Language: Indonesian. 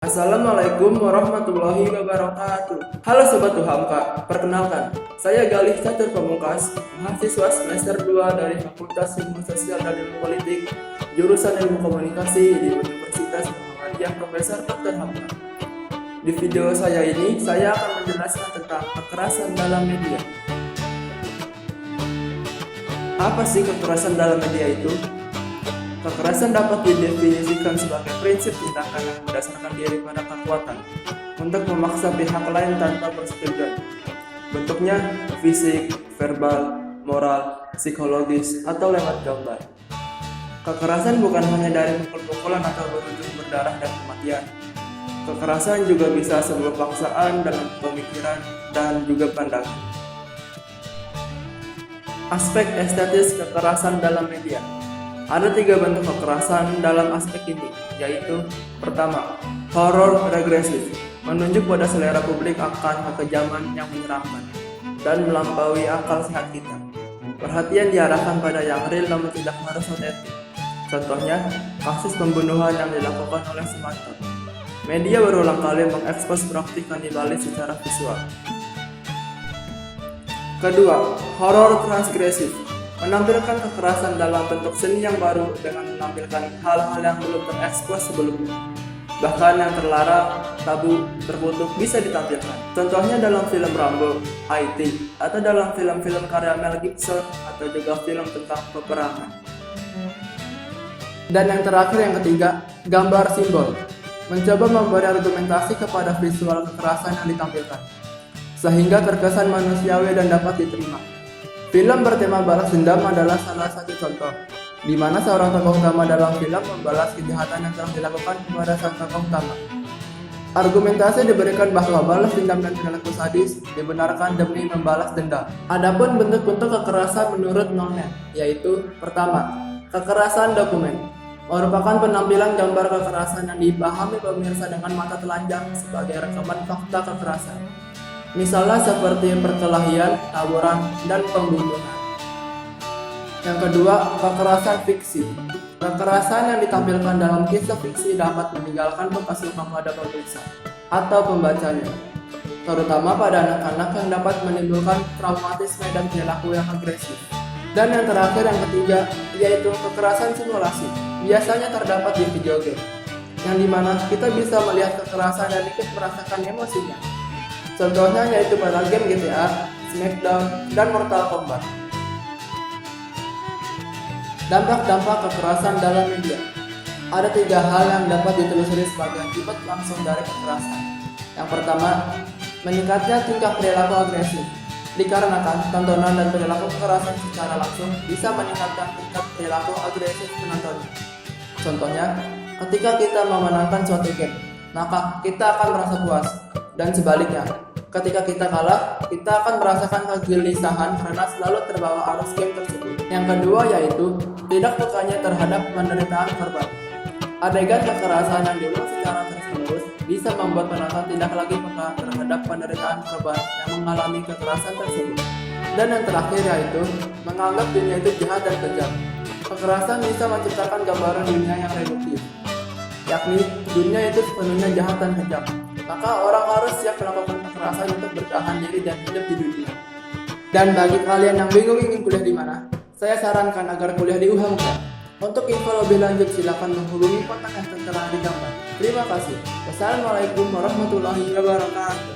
Assalamualaikum warahmatullahi wabarakatuh. Halo Sobat Uhamka, perkenalkan, saya Galih Catur Pamungkas, mahasiswa semester 2 dari Fakultas Ilmu Sosial dan Ilmu Politik, jurusan Ilmu Komunikasi di Universitas Muhammadiyah Profesor Dr. Hamka. Di video saya ini, saya akan menjelaskan tentang kekerasan dalam media. Apa sih kekerasan dalam media itu? Kekerasan dapat didefinisikan sebagai prinsip tindakan yang berdasarkan diri pada kekuatan untuk memaksa pihak lain tanpa persetujuan. Bentuknya fisik, verbal, moral, psikologis, atau lewat gambar. Kekerasan bukan hanya dari pukul-pukulan atau berujung berdarah dan kematian. Kekerasan juga bisa sebuah paksaan dalam pemikiran dan juga pandangan. Aspek estetis kekerasan dalam media. Ada 3 bentuk kekerasan dalam aspek ini, yaitu pertama, horor regresif, menunjuk pada selera publik akan kekejaman yang menyeramkan dan melampaui akal sehat kita. Perhatian diarahkan pada yang real namun tidak harus otentik. Contohnya, kasus pembunuhan yang dilakukan oleh Sumatera. Media berulang kali mengekspos praktik kanibalis secara visual. Kedua, horor transgresif, menampilkan kekerasan dalam bentuk seni yang baru dengan menampilkan hal-hal yang belum terekspos sebelumnya. Bahkan yang terlarang, tabu, terkutuk bisa ditampilkan. Contohnya dalam film Rambo, IT, atau dalam film-film karya Mel Gibson, atau juga film tentang peperangan. Dan yang terakhir, yang ketiga, gambar simbol, mencoba memberi argumentasi kepada visual kekerasan yang ditampilkan, sehingga terkesan manusiawi dan dapat diterima. Film bertema balas dendam adalah salah satu contoh, di mana seorang tokoh utama dalam film membalas kejahatan yang telah dilakukan kepada sang tokoh utama. Argumentasi diberikan bahwa balas dendam dan perilaku sadis dibenarkan demi membalas dendam. Adapun bentuk-bentuk kekerasan menurut Nonet, yaitu pertama, kekerasan dokumen, merupakan penampilan gambar kekerasan yang dipahami pemirsa dengan mata telanjang sebagai rekaman fakta kekerasan. Misalnya seperti perkelahian, tawuran, dan pembunuhan. Yang kedua, kekerasan fiksi. Kekerasan yang ditampilkan dalam kisah fiksi dapat meninggalkan bekas luka pada pemirsa atau pembacanya, terutama pada anak-anak yang dapat menimbulkan traumatisme dan perilaku yang agresif. Dan yang terakhir, yang ketiga, yaitu kekerasan simulasi. Biasanya terdapat di video game, yang dimana kita bisa melihat kekerasan dan ikut merasakan emosinya. Contohnya yaitu pada game GTA, Smackdown, dan Mortal Kombat. Dampak-dampak kekerasan dalam media. Ada 3 hal yang dapat ditelusuri sebagai akibat langsung dari kekerasan. Yang pertama, meningkatnya tingkah perilaku agresif. Dikarenakan tontonan dan perilaku kekerasan secara langsung bisa meningkatkan tingkat perilaku agresif penontonnya. Contohnya, ketika kita memenangkan suatu game, maka kita akan merasa puas. Dan sebaliknya, ketika kita kalah, kita akan merasakan kegelisahan karena selalu terbawa arus game tersebut. Yang kedua yaitu tidak pekanya terhadap penderitaan korban. Adegan kekerasan yang diulang secara terus-menerus bisa membuat penonton tidak lagi peka terhadap penderitaan korban yang mengalami kekerasan tersebut. Dan yang terakhir yaitu menganggap dunia itu jahat dan kejam. Kekerasan bisa menciptakan gambaran dunia yang reduktif, yakni dunia itu sepenuhnya jahat dan kejam. Maka orang harus siap melakukan kekerasan untuk bertahan diri dan hidup di dunia. Dan bagi kalian yang bingung ingin kuliah di mana, saya sarankan agar kuliah di Uhamka. Untuk info lebih lanjut silakan menghubungi kontak yang tertera di gambar. Terima kasih. Wassalamualaikum warahmatullahi wabarakatuh.